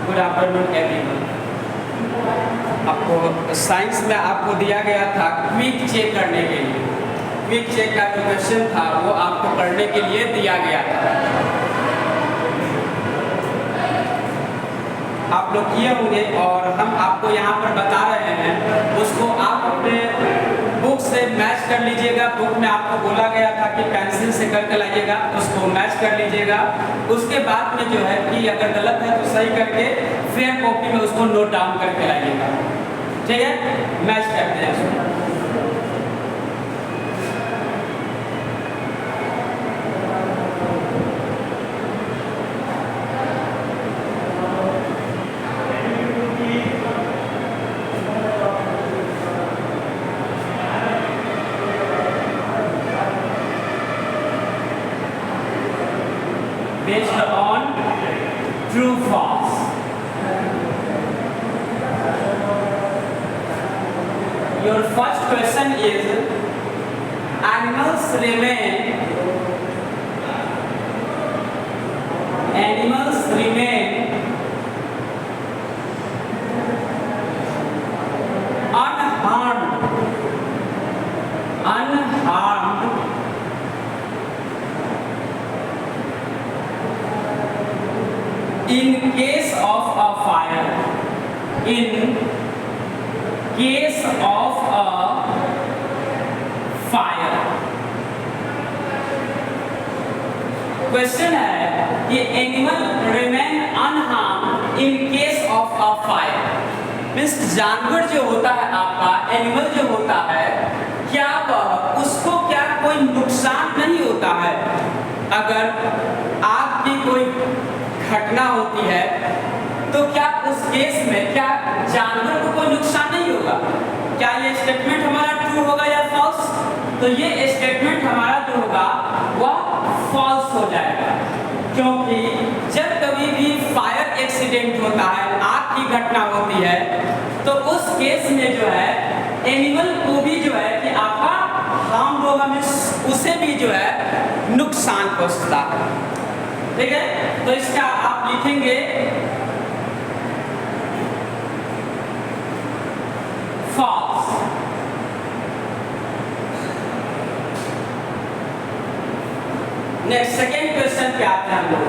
Good afternoon everyone. आपको science में आपको दिया गया था क्विक चेक करने के लिए। क्विक चेक का जो क्वेश्चन था वो आपको करने के लिए दिया गया था। आप लोग किए होंगे और हम आपको यहाँ पर बता रहे हैं, उसको आप अपने बुक से मैच कर लीजिएगा। बुक में आपको बोला गया था कि पेंसिल से करके लाइएगा, उसको मैच कर लीजिएगा। उसके बाद में जो है कि अगर गलत है तो सही करके फेयर कॉपी में उसको नोट डाउन करके लाइएगा। ठीक है, मैच करते हैं उसको। Based on true false. Your first question is, animals remain unharmed in case of a fire. In case of a fire. Question है कि animal remain unharmed in case of a fire. Means जानवर जो होता है आपका, animal जो होता है, क्या वह उसको क्या कोई नुकसान नहीं होता है? अगर आग की कोई घटना होती है तो क्या उस केस में क्या जानवर को कोई नुकसान नहीं होगा? क्या ये स्टेटमेंट हमारा ट्रू होगा या फॉल्स? तो ये स्टेटमेंट हमारा जो होगा वह फॉल्स हो जाएगा, क्योंकि जब कभी भी फायर एक्सीडेंट होता है, आग की घटना होती है, तो उस केस में जो है एनिमल को भी जो है कि आपका हार्म होगा, मीन्स उसे भी जो है नुकसान पहुंचता है। ठीक है, तो इसका आप लिखेंगे false। नेक्स्ट सेकेंड क्वेश्चन पे आते हैं हम लोग।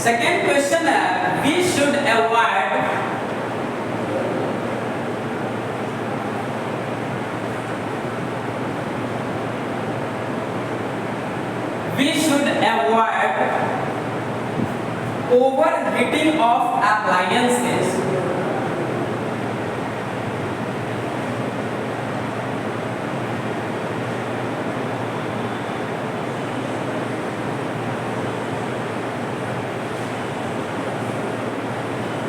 सेकेंड क्वेश्चन है, we should avoid overheating of appliances.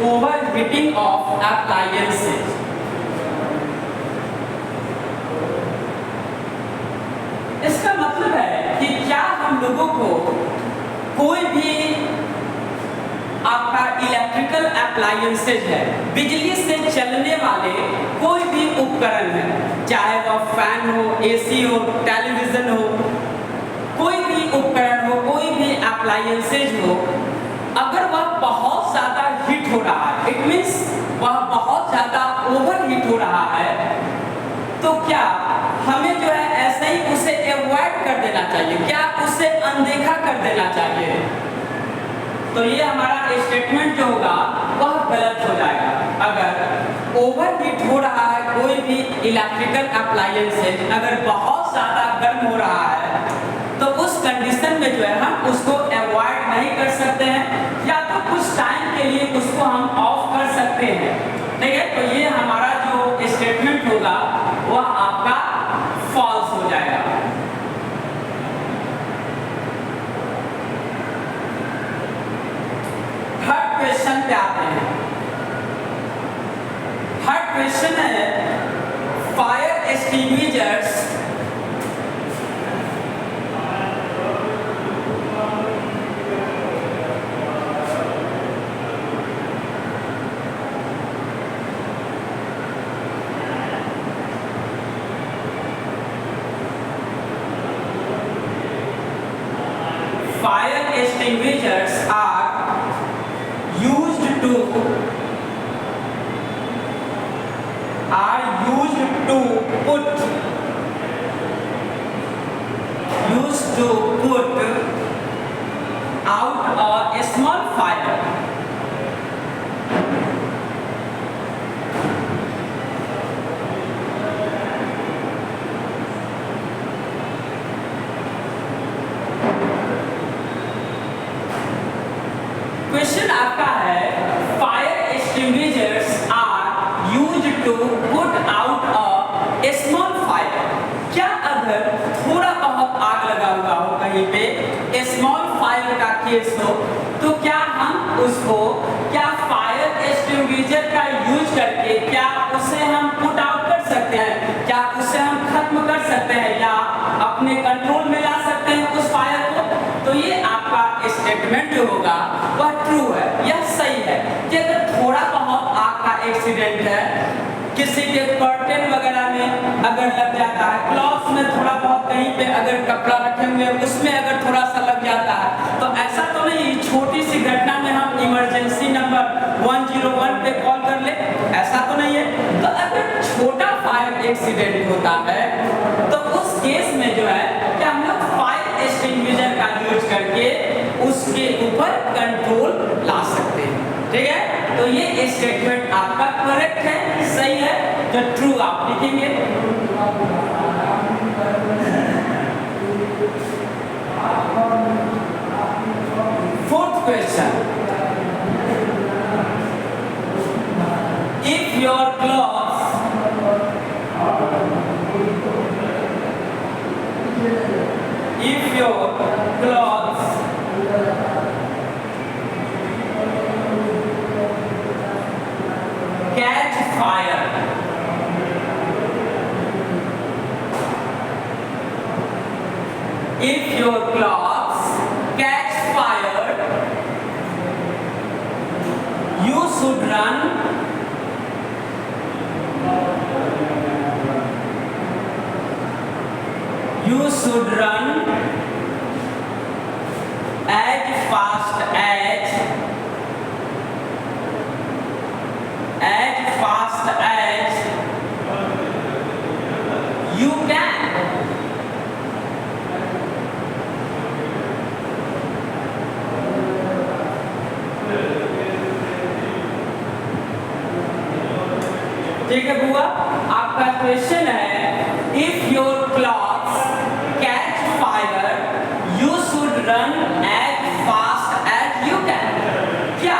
Overheating of appliances. इसका मतलब है कि क्या हम लोगों को कोई भी आपका इलेक्ट्रिकल अप्लायंसेज है, बिजली से चलने वाले कोई भी उपकरण है, चाहे वह फैन हो, एसी हो, टेलीविजन हो, कोई भी उपकरण हो, कोई भी अप्लायंसेज हो, अगर वह बहुत ज्यादा हीट हो रहा है, इट मीन्स वह बहुत ज्यादा ओवर हीट हो रहा है, तो क्या हमें जो है ऐसे ही उसे अवॉइड कर देना चाहिए? क्या उसे अनदेखा कर देना चाहिए? तो ये हमारा स्टेटमेंट जो होगा वह गलत हो जाएगा। अगर ओवर हीट हो रहा है कोई भी इलेक्ट्रिकल अप्लायंसेज, अगर बहुत ज्यादा गर्म हो रहा है, तो उस कंडीशन में जो है हम उसको अवॉइड नहीं कर सकते हैं, या तो कुछ टाइम के लिए उसको हम ऑफ कर सकते हैं। ठीक है, तो ये हमारा जो स्टेटमेंट होगा वह आपका फॉल्स हो जाएगा। थर्ड क्वेश्चन पे आते हैं। थर्ड क्वेश्चन है, fire extinguishers fire extinguishers are to put out a small fire. Question आपका है, fire extinguishers are used to put out a small fire. क्या अगर थोड़ा बहुत आग लगा हुआ हो कहीं पे, स्मॉल फायर का केस हो, तो क्या हम उसको क्या फायर एक्सटिंग्विशर का यूज करके क्या उसे हम पुट आउट कर सकते हैं, क्या उसे हम खत्म कर सकते हैं या अपने कंट्रोल में ला सकते हैं उस फायर को? तो ये आपका स्टेटमेंट जो होगा वह ट्रू है, यह सही है कि अगर थोड़ा बहुत आग का एक्सीडेंट है, किसी के कर्टेन वगैरह में अगर लग जाता है, क्लॉथ्स में थोड़ा बहुत कहीं पे अगर कपड़ा रखे हुए हैं उसमें अगर थोड़ा सा लग जाता है, तो ऐसा तो नहीं छोटी सी घटना में हम इमरजेंसी नंबर 101 पे कॉल कर ले, ऐसा तो नहीं है। तो अगर छोटा फायर एक्सीडेंट होता है तो उस केस में जो है क्या हम लोग फायर एक्सटिंग्विशर का यूज करके उसके ऊपर कंट्रोल ला सकते हैं। ठीक है, तो ये स्टेटमेंट आपका करेक्ट है, सही है, तो ट्रू आप लिखेंगे। Fourth question, if your clothes catch fire, if your clothes catch fire, you should run as fast as you can. ठीक है बुआ, आपका क्वेश्चन है, if your clothes catch fire you should run as fast as you can. क्या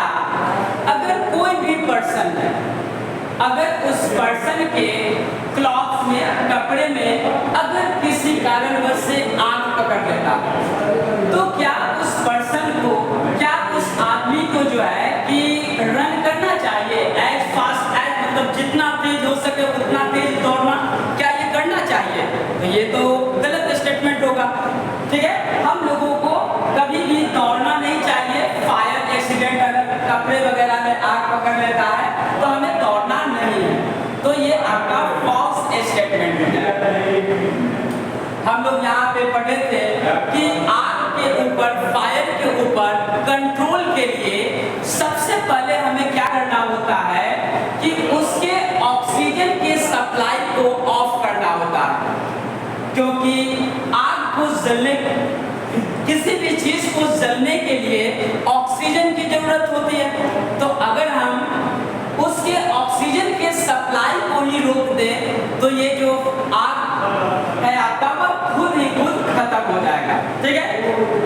अगर कोई भी person है, अगर उस पर्सन के क्लॉथ में, कपड़े में अगर किसी कारणवश से आग पकड़ लेता, तो क्या उस पर्सन को, क्या उस आदमी को जो है कि रन करना चाहिए एज फास्ट एज, मतलब जितना तेज हो सके उतना तेज दौड़ना, क्या ये करना चाहिए? तो ये तो गलत स्टेटमेंट होगा। ठीक है, हम लोगों को कभी भी दौड़ना नहीं चाहिए। फायर एक्सीडेंट अगर कपड़े वगैरह में आग पकड़ लेता है तो हमें दौड़ना नहीं है, तो ये आपका फॉल्स स्टेटमेंट है। हम लोग यहाँ पे पढ़े थे कि आग के ऊपर, फायर के ऊपर कंट्रोल के लिए सबसे पहले हमें क्या करना होता है कि उसके ऑक्सीजन के सप्लाई को ऑफ करना होता है, क्योंकि आग को जलने, किसी भी चीज को जलने के लिए ऑक्सीजन की जरूरत होती है। तो अगर हम उसके ऑक्सीजन के सप्लाई को ही रोक दें तो ये जो आग है आपका वह खुद ही खुद खत्म हो जाएगा। ठीक है,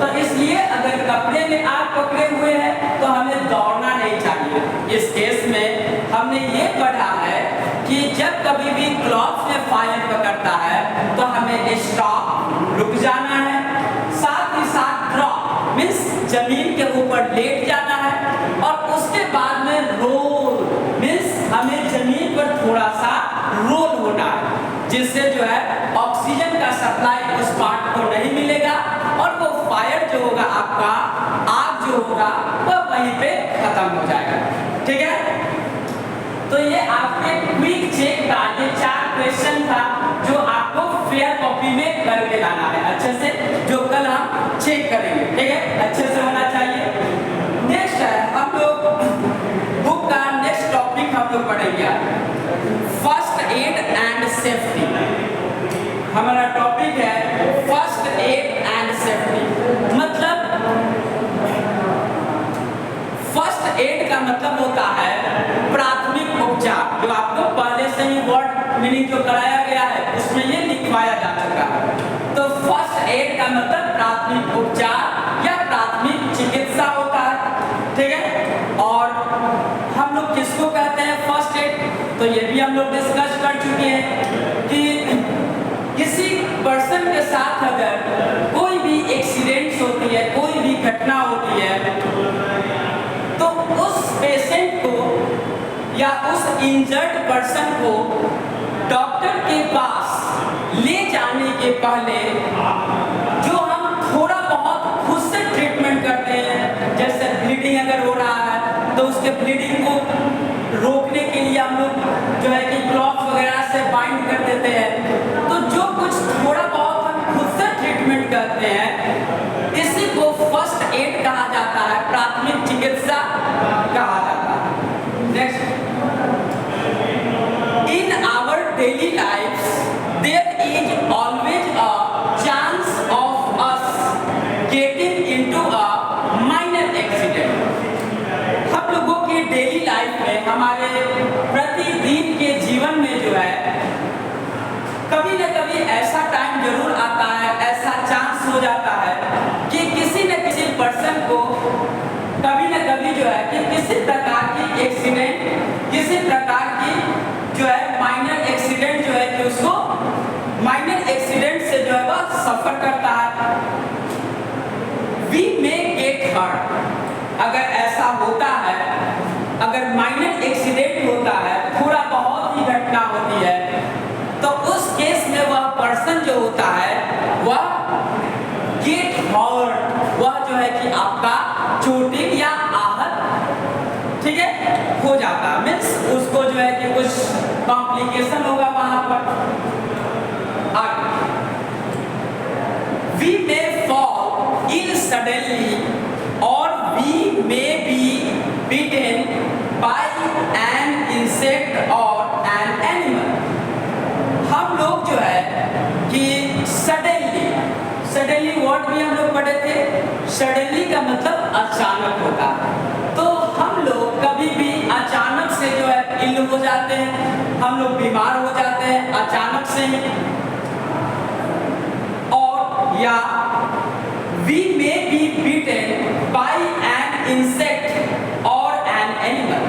तो इसलिए अगर कपड़े में आग पकड़े हुए हैं तो हमें दौड़ना नहीं चाहिए। इस केस में हमने ये पढ़ा है कि जब कभी भी क्लॉथ में फायर पकड़ता है तो हमें स्टॉप, रुक जाना है, साथ ही साथ ड्रॉप मींस जमीन के ऊपर लेट जाना है, और उसके बाद में रोल मींस हमें जमीन पर थोड़ा सा रोल होना है, जिससे जो है ऑक्सीजन का सप्लाई उस पार्ट को नहीं मिलेगा और वो फायर जो होगा आपका, आग जो होगा वह वहीं पे खत्म हो जाएगा। ठीक है, तो ये आपके क्विक चेक का ये 4 क्वेश्चन था जो आपको फेयर कॉपी में करके लाना है अच्छे से, जो कल हम चेक करेंगे। ठीक है, अच्छे से होना चाहिए। नेक्स्ट है, हम लोग बुक का नेक्स्ट टॉपिक हम लोग पढ़ेंगे फर्स्ट एड एंड सेफ्टी। हमारा टॉपिक है फर्स्ट एड एंड सेफ्टी। का मतलब होता है प्राथमिक उपचार, जो आपको पहले से ही वर्ड मीनिंग जो कराया गया है उसमें ये लिखवाया जा चुका है। तो फर्स्ट एड का मतलब प्राथमिक उपचार या प्राथमिक चिकित्सा होता है, ठीक है। और हम लोग किसको कहते हैं फर्स्ट एड, तो ये भी हम लोग डिस्कस कर चुके हैं कि किसी पर्सन के साथ अगर कोई भी एक्सीडेंट्स होती है, कोई भी घटना होती है, तो उस पेशेंट को या उस इंजर्ड पर्सन को डॉक्टर के पास ले जाने के पहले जो हम थोड़ा बहुत खुद से ट्रीटमेंट करते हैं, जैसे ब्लीडिंग अगर हो रहा है तो उसके ब्लीडिंग को रोकने के लिए हम लोग जो है कि ग्लव्स वगैरह से बाइंड कर देते हैं। तो जो कुछ थोड़ा बहुत हम खुद से ट्रीटमेंट करते हैं इसी को फर्स्ट एड कहा जाता है, प्राथमिक चिकित्सा कहा जाता है। Next, in our daily life there is always a chance of us getting into a minor accident. हम लोगों की डेली लाइफ में, हमारे प्रतिदिन के जीवन में जो है कभी न कभी ऐसा टाइम जरूर आता है, ऐसा चांस हो जाता है कि किसी न किसी पर्सन को कभी न कभी जो है कि किसी प्रकार की एक्सीडेंट, किसी प्रकार की जो है माइनर एक्सीडेंट जो है कि उसको माइनर एक्सीडेंट से जो है वह सफर करता है। वी मे गेट हर्ट, अगर ऐसा होता है, अगर माइनर एक्सीडेंट होता है, थोड़ा बहुत ही घटना होती है, तो उस केस में वह पर्सन जो होता है वह गेट हर्ट, वह जो है कि आपका चोटिल या आहत, ठीक है, हो जाता है। मीन्स उसको जो है कि कुछ कॉम्प्लिकेशन होगा वहां पर। We may fall in suddenly और we may be beaten by an insect और एन एनिमल। हम लोग जो है कि सडनली वर्ड भी हम लोग पढ़े थे। सडनली का मतलब अचानक होता है, तो हम लोग कभी भी अचानक से जो है इल हो जाते हैं, हम लोग बीमार हो जाते हैं अचानक से ही। और या we may be beaten by an insect और एन एनिमल,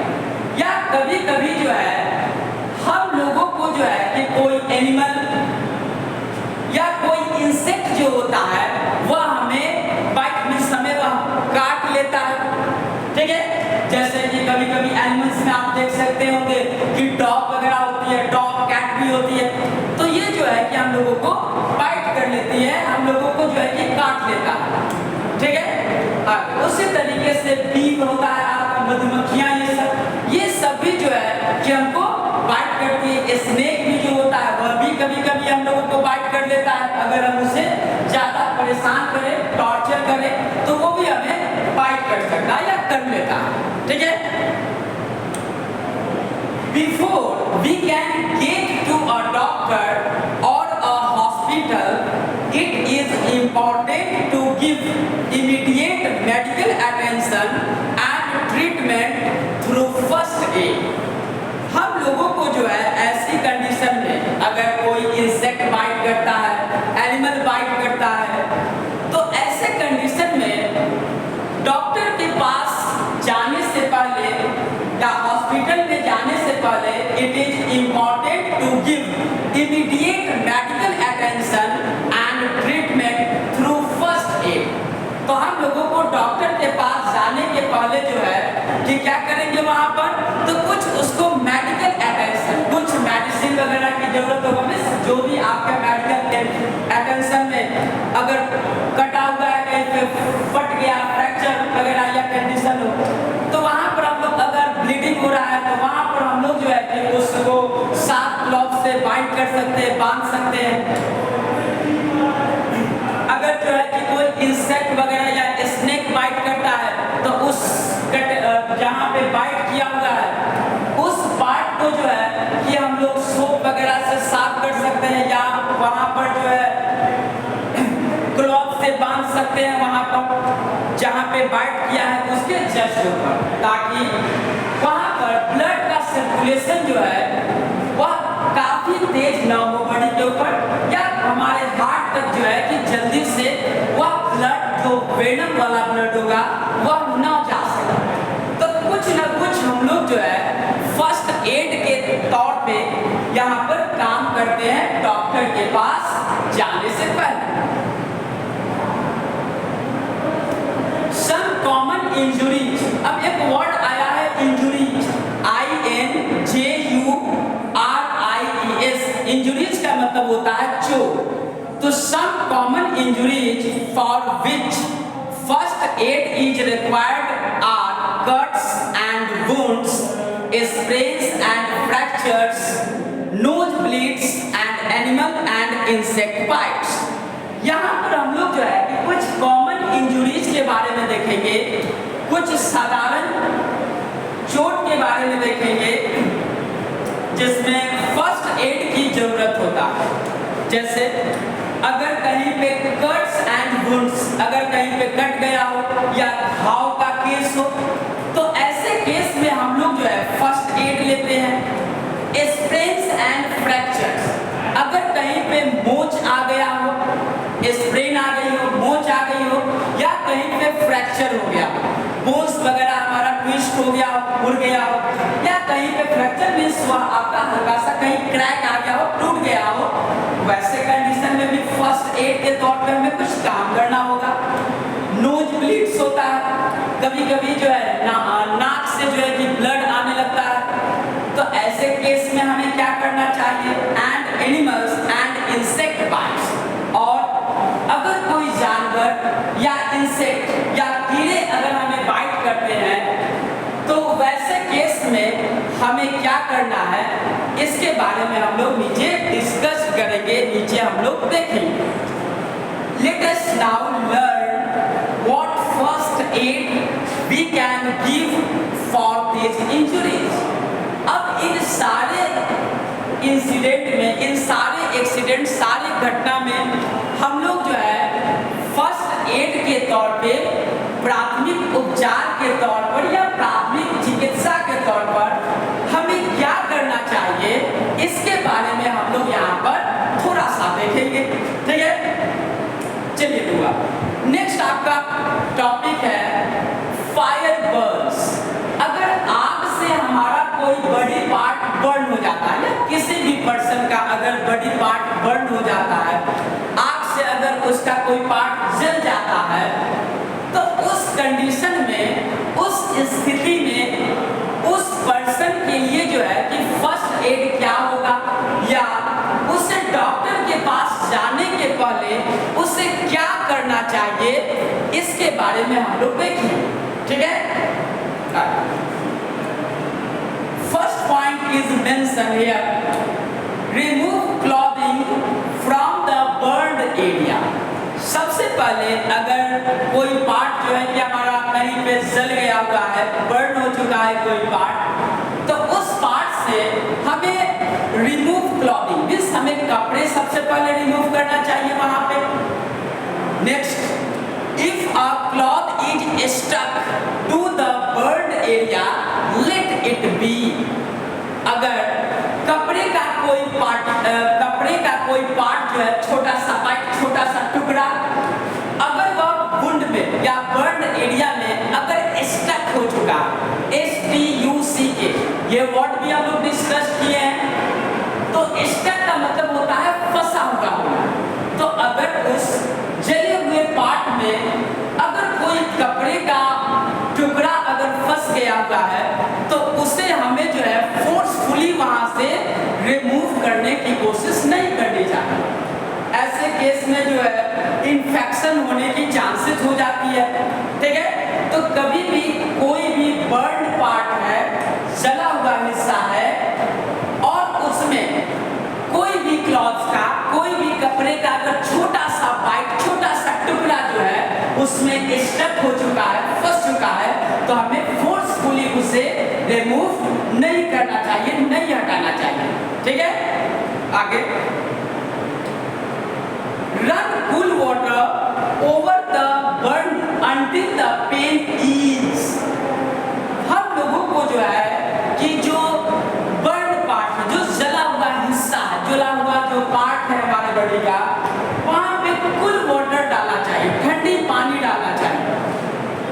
या कभी कभी जो है हम लोगों को जो है कि कोई एनिमल या कोई इंसेक्ट जो होता है वह हमें बाइट में समय वह काट लेता है, ठीक है। जैसे कि कभी कभी एनिमल्स में आप देख सकते होंगे कि डॉग वगैरह होती है, डॉग कैट भी होती है, तो ये जो है कि हम लोगों को बाइट कर लेती है, हम लोगों को जो है कि काट लेता है, ठीक है। उसी तरीके से बी होता है आपका, मधुमक्खियां, ये सब भी जो है कि हमको बाइट करती है। स्नेक भी जो होता है वह भी कभी कभी हम लोगों को बाइट कर लेता है, अगर हम उसे ज्यादा परेशान करें, टॉर्चर करें, तो वो भी हमें बाइट कर सकता है या कर लेता है, ठीक है। Before we can get to a doctor और a hospital it is important to give immediate medical attention and treatment through first aid. हम लोगों को जो है ऐसी कंडीशन में, अगर कोई इंसेक्ट बाइट करता है, एनिमल बाइट करता है, तो ऐसे कंडीशन में डॉक्टर के पास जाने से पहले या हॉस्पिटल में जाने से पहले it is important to give immediate medical attention and treatment through first aid. तो हम लोगों को डॉक्टर के पास जाने के पहले जो है कि क्या करेंगे वहां पर, तो कुछ उसको मेडिकल अटेंशन, कुछ मेडिसिन वगैरह की जरूरत होगा। मिस जो भी आपका मेडिकल अटेंशन में अगर कटा हुआ है, कहीं पे फट गया, फ्रैक्चर वगैरह या कंडीशन हो, तो वहां पर हम लोग अगर ब्लीडिंग हो रहा है तो वहां पर हम लोग जो है कि उसको साफ ग्लव से बाइंड कर सकते हैं, बांध सकते हैं। अगर जो है कि कोई इंसेक्ट वगैरह या स्नेक बाइट करता है तो उस जहाँ पे बाइट किया हुआ है उस पार्ट को जो है कि हम लोग सोप वगैरह से साफ कर सकते हैं, या वहाँ पर जो है ग्लव से बांध सकते हैं, वहाँ पर जहाँ पे बाइट किया है उसके फ्रैक्चर्स के ऊपर, ताकि वहाँ पर ब्लड का सर्कुलेशन जो है वह काफी तेज ना हो बॉडी के ऊपर, या हमारे हार्ट तक जो है कि जल्दी से वह ब्लड जो वेनम वाला ब्लड होगा वह न जा सके। तो कुछ न कुछ हम लोग जो है फर्स्ट एड के तौर पे यहाँ पर काम करते हैं डॉक्टर के पास जाने से पहले। सम कॉमन इंजुरीज, अब एक वर्ड आया है इंजुरीज, INJURIES, इंजुरीज का मतलब होता है चोट। तो some common injuries for which first aid is required are cuts and wounds, sprains and fractures, nosebleeds and animal and insect bites। यहाँ पर हम लोग जो है कि कुछ कॉमन इंजुरीज के बारे में देखेंगे, कुछ साधारण चोट के बारे में देखेंगे जिसमें फर्स्ट एड की जरूरत होता है। जैसे अगर कहीं पे कट्स एंड वुंड्स, अगर कहीं पे कट गया हो या घाव का केस हो, तो ऐसे केस में हम लोग जो है फर्स्ट एड लेते हैं। स्प्रेन्स एंड फ्रैक्चर्स, अगर कहीं पे मोच आ गया हो, स्प्रेन आ गई हो, मोच आ गई हो, या कहीं पे फ्रैक्चर हो गया, बोन्स वगैरह हमारा ट्विस्ट हो गया हो, मुड़ गया हो, या कहीं पे फ्रैक्चर मींस हुआ आपका हल्का सा कहीं क्रैक आ गया हो, टूट गया हो, वैसे कंडीशन में भी फर्स्ट एड के तौर पे हमें कुछ काम करना होगा। नोज ब्लीड्स होता है, कभी कभी जो है नाक से जो है कि ब्लड आने लगता है, तो ऐसे केस में हमें क्या करना चाहिए। And animals and insect bytes, और अगर कोई जानवर या इंसेक्ट या कीड़े अगर हमें बाइट करते हैं तो वैसे केस में हमें क्या करना है, इसके बारे में हम लोग नीचे डिस्कस करेंगे, नीचे हम लोग देखेंगे। Let us now learn what first aid we can give for this injuries. अब इन सारे इंसिडेंट में, इन सारे एक्सीडेंट, सारी घटना में हम लोग जो है फर्स्ट एड के तौर पे, प्राथमिक उपचार के तौर पर या प्राथमिक चिकित्सा के तौर पर हमें क्या करना चाहिए, इसके बारे में हम लोग यहाँ पर थोड़ा सा देखेंगे। ठीक है, चलिए दूंगा। नेक्स्ट आपका टॉपिक है फायर बर्न्स। अगर आग से हमारा कोई बॉडी पार्ट बर्न हो जाता है, या किसी भी पर्सन का अगर बॉडी पार्ट बर्न हो जाता है, आग से अगर उसका कोई पार्ट जल जाता है, तो उस कंडीशन में, उस स्थिति में उस पर्सन के लिए जो है कि फर्स्ट एड क्या होगा, या उसे डॉक्टर के पास जाने के पहले उसे क्या करना चाहिए, इसके बारे में हम लोग देखेंगे। ठीक है, first point is mention here, remove clothing from the burned area. सबसे पहले अगर कोई पार्ट जो है कि हमारा कहीं पे जल गया हुआ है, बर्न हो चुका है कोई पार्ट, तो उस पार्ट से हमें रिमूव क्लॉथिंग मींस हमें कपड़े सबसे पहले रिमूव करना चाहिए वहां पे। Next, if a cloth is stuck to the burned area let it be. अगर कपड़े का कोई पार्ट जो है, छोटा सा पार्ट, छोटा सा टुकड़ा, अगर वह वुंड में या बर्न एरिया में अगर स्टक हो चुका, STUCK, ये वर्ड भी हम लोग डिस्कस किए हैं। तो स्टक का मतलब होता है फंसा हुआ होना। तो अगर उस जले हुए पार्ट में अगर कोई कपड़े का टुकड़ा अगर फंस गया हुआ है, तो उसे हमें जो है फोर्सफुली वहां से रिमूव करने की कोशिश नहीं करनी चाहिए। ऐसे केस में जो है इन्फेक्शन होने की चांसेस हो जाती है। ठीक है, तो कभी भी कोई भी बर्न पार्ट है, जला हुआ हिस्सा है, और उसमें कोई भी क्लॉथ का, कोई भी कपड़े का अगर छोटा सा बाइट, छोटा सा टुकड़ा जो है उसमें स्टक हो चुका है, फंस चुका है, तो हमें फोर्सफुली उसे रिमूव नहीं करना चाहिए, नहीं हटाना चाहिए। ठीक है, आगे, run cool water over the burn until the pain ease।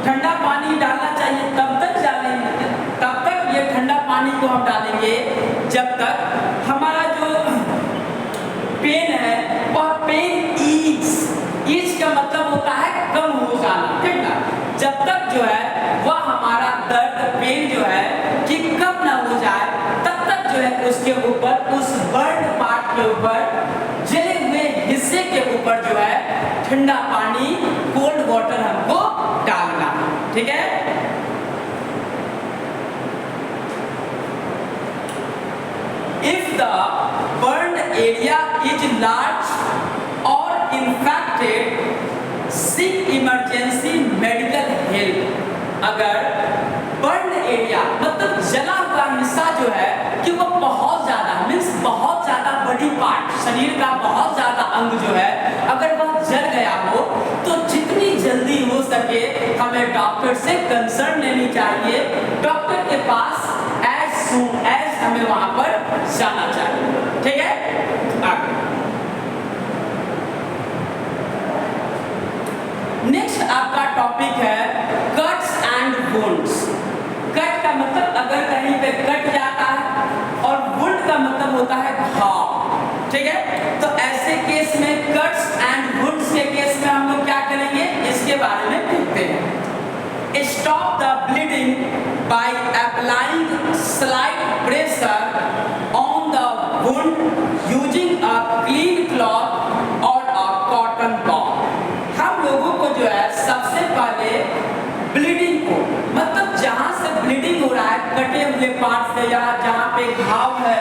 ठंडा पानी डालना चाहिए तब तक डालेंगे, तब तक ये ठंडा पानी को हम डालेंगे जब तक हमारा जो पेन है वह पेन ईज का मतलब होता है कम हो जाना, ठीक ना। जब तक जो है वह हमारा दर्द पेन जो है कि कम ना हो जाए तब तक जो है उसके ऊपर, उस बर्न पार्ट के ऊपर, जले हुए हिस्से के ऊपर जो है ठंडा पानी, कोल्ड वाटर हमको डालना, ठीक है। If the burned area is large or infected, seek emergency medical help. अगर बर्न एरिया मतलब जला हुआ हिस्सा जो है कि वो बहुत ज़्यादा मीन्स बहुत ज़्यादा बड़ी पार्ट, शरीर का बहुत ज़्यादा अंग जो है अगर वह जल गया हो तो जितनी जल्दी हो सके हमें डॉक्टर से कंसर्न लेनी चाहिए, डॉक्टर के पास एज सून एज हमें वहां पर जाना चाहिए, ठीक है। आगे नेक्स्ट आपका टॉपिक है कट्स एंड वुंड्स। कट का मतलब अगर कहीं पे कट जाता है और वुंड का मतलब होता है घाव, ठीक है। तो ऐसे केस में कट्स एंड वुंड्स के केस में हम लोग क्या करेंगे इसके बारे में देखते हैं। Stop the bleeding by applying slight pressure on the wound using a clean cloth or a cotton ball. हम लोगों को जो है सबसे पहले ब्लीडिंग को मतलब जहाँ से ब्लीडिंग हो रहा है कटे हुए पार्ट से या जहाँ पे घाव है,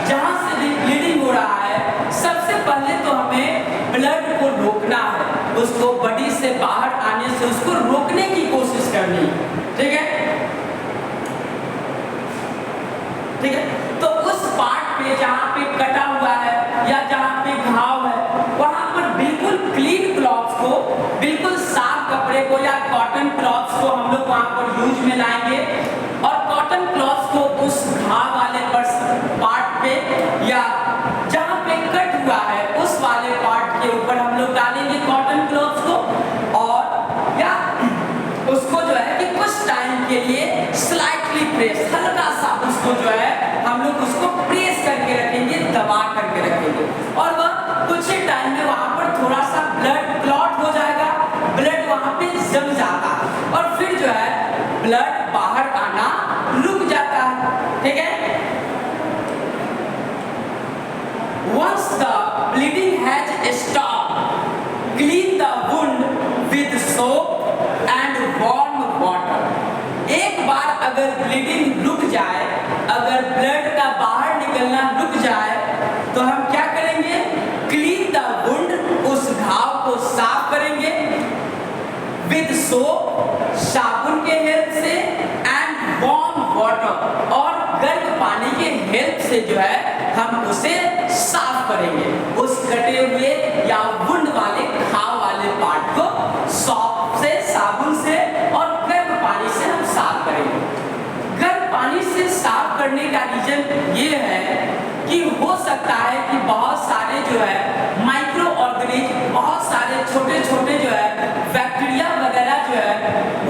जहाँ से भी ब्लीडिंग हो रहा है, सबसे पहले तो हमें ब्लड को रोकना है, उसको बॉडी से बाहर आने से उसको रोकने की कोशिश करनी है, ठीक है, ठीक है। तो उस पार्ट पे जहाँ पे कटा हुआ है या जहाँ पे घाव है वहाँ पर बिल्कुल क्लीन क्लॉथ्स को, बिल्कुल साफ कपड़े को या कॉटन क्लॉथ्स को हम लोग वहाँ पर यूज में लाएंगे और कॉटन क्लॉथ्स को उस घाव वाले पार्ट पे या जहाँ पे कट हुआ है उस वाले पार्ट के ऊपर हम लोग डालेंगे कॉटन क्लॉथ्स को और या उसको जो है कि कुछ टाइम के लिए स्लाइटली प्रेस, हल्का सा उसको जो है हम लोग उसको प्रेस करके रखेंगे, दबा करके रखेंगे और वह कुछ ही टाइम में वहाँ पर थोड़ा सा ब्लड क्लॉट हो जाएगा, ब्लड वहाँ पे जम जाता है और फिर जो है ब्लड बाहर आना रुक जाता है, ठीक है। Once the bleeding has stopped, clean the wound with soap and warm water. एक बार अगर ब्लीडिंग रुक जाए, अगर ब्लड का बाहर निकलना रुक जाए तो हम क्या करेंगे, क्लीन द वुंड, उस घाव को साफ करेंगे विद सोप, साबुन के हेल्प से एंड वार्म वाटर और गर्म पानी के हेल्प से जो है हम उसे साफ करेंगे, उस कटे हुए या वुंड वाले घाव वाले पार्ट को सोप से, साबुन से और गर्म पानी से हम साफ करेंगे। गर्म पानी से साफ करने का रीजन ये है कि हो सकता है कि बहुत सारे जो है माइक्रो ऑर्गेनिज्म, बहुत सारे छोटे छोटे जो है बैक्टीरिया वगैरह जो है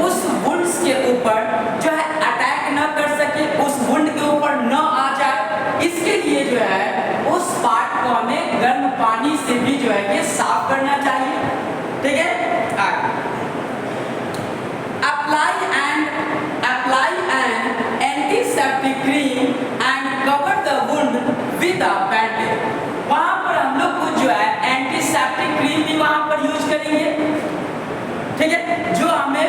उस वुंड्स के ऊपर जो है अटैक न कर सके, उस वुंड के ऊपर न आ जाए, इसके लिए जो है उस पार्ट को हमें गर्म पानी से भी जो है कि साफ करना चाहिए, ठीक है। आगे apply an antiseptic cream and cover the wound with a bandage. वहाँ पर हम लोग कुछ जो है एंटीसेप्टिक क्रीम भी वहाँ पर यूज करेंगे, ठीक है, जो हमें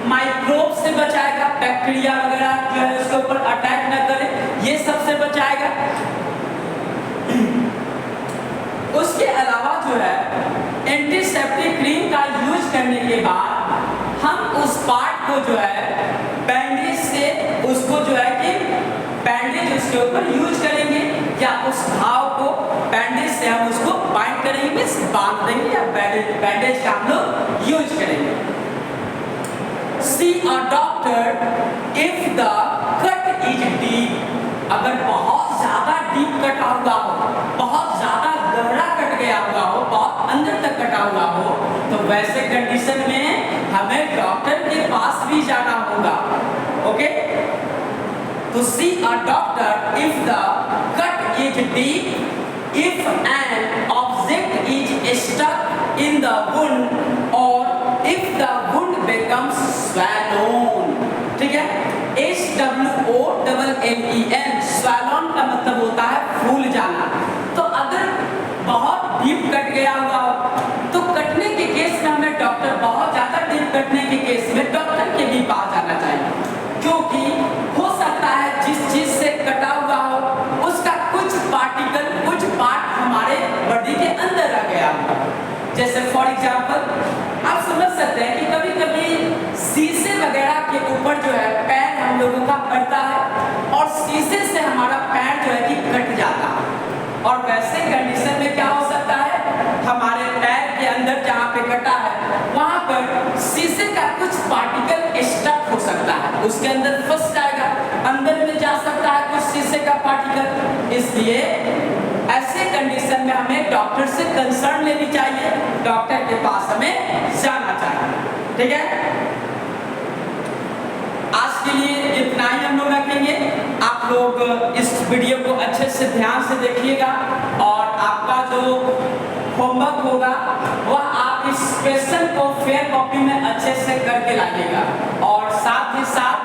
माइक्रोब से बचाएगा, बैक्टीरिया वगैरह जो है उसके ऊपर अटैक न करे, ये सबसे बचाएगा। उसके अलावा जो है एंटीसेप्टिक क्रीम का यूज करने के बाद हम उस पार्ट को जो है बैंडेज से उसको जो है कि बैंडेज उसके ऊपर यूज करेंगे या उस घाव को बैंडेज से हम उसको बाइंड करेंगे, मींस बांध देंगे या बैंडेज का हम लोग यूज करेंगे। See a doctor if the cut is deep. अगर बहुत ज्यादा डीप कटा हुआ हो, बहुत ज्यादा गहरा कट गया हुआ हो, बहुत अंदर तक कटा हुआ हो, तो वैसे कंडीशन में हमें डॉक्टर के पास भी जाना होगा। Okay, to see a doctor if the cut is deep, if an object is stuck in the wound or if the wound becomes swollen। ठीक है, SWOLLEN, swollen का मतलब होता है फूल जाना। तो अगर बहुत डीप कट गया हुआ हो तो कटने के केस में हमें डॉक्टर, बहुत ज्यादा डीप कटने के केस में डॉक्टर के भी पास जाना चाहिए, क्योंकि हो सकता है जिस चीज से कटा हुआ हो उसका कुछ पार्टिकल, कुछ पार्ट हमारे बॉडी के अंदर रह गया हो। जैसे फॉर एग्जांपल आप समझ सकते हैं कि कभी कभी शीशे वगैरह के ऊपर जो है पैर हम लोगों का पड़ता है और शीशे से हमारा पैर जो है कि कट जाता है। और वैसे कंडीशन में क्या हो सकता है, हमारे पैर के अंदर जहाँ पे कटा है वहाँ पर शीशे का कुछ पार्टिकल स्टक हो सकता है, उसके अंदर फंस जाएगा, अंदर में जा सकता है कुछ शीशे का पार्टिकल। इसलिए ऐसे कंडीशन में हमें डॉक्टर से कंसर्न लेनी चाहिए, डॉक्टर के पास हमें जाना चाहिए। ठीक है, आज के लिए इतना ही हम लोग रखेंगे। आप लोग इस वीडियो को अच्छे से ध्यान से देखिएगा और आपका जो होमवर्क होगा वह आप इस क्वेश्चन को फेयर कॉपी में अच्छे से करके लाइएगा और साथ ही साथ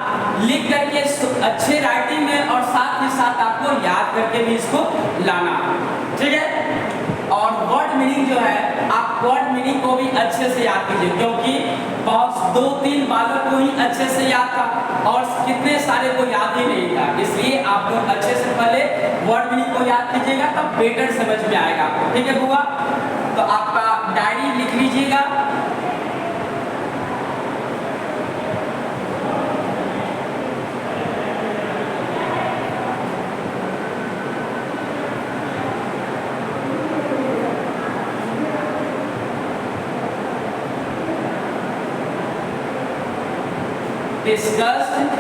लिख करके अच्छे राइटिंग में और साथ ही साथ आपको याद करके भी इसको लाना। ठीक है, और वर्ड मीनिंग जो है आप वर्ड मीनिंग को भी अच्छे से याद कीजिए, क्योंकि बहुत 2-3 बालों को ही अच्छे से याद था और कितने सारे को याद ही नहीं था। इसलिए आप लोग अच्छे से पहले वर्ड मीनिंग को याद कीजिएगा, तब बेटर समझ में आएगा। ठीक है बुआ, तो आपका डायरी लिख लीजिएगा। Discussed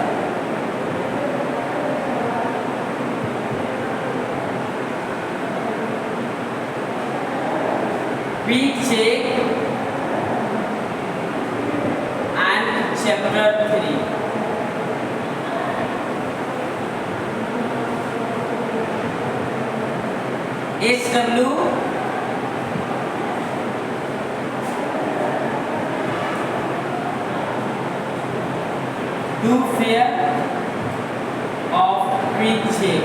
pre-check and chapter 3। SW do fear of pre-check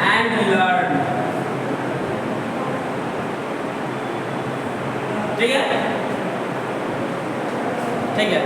and learn। ठीक है, ठीक है।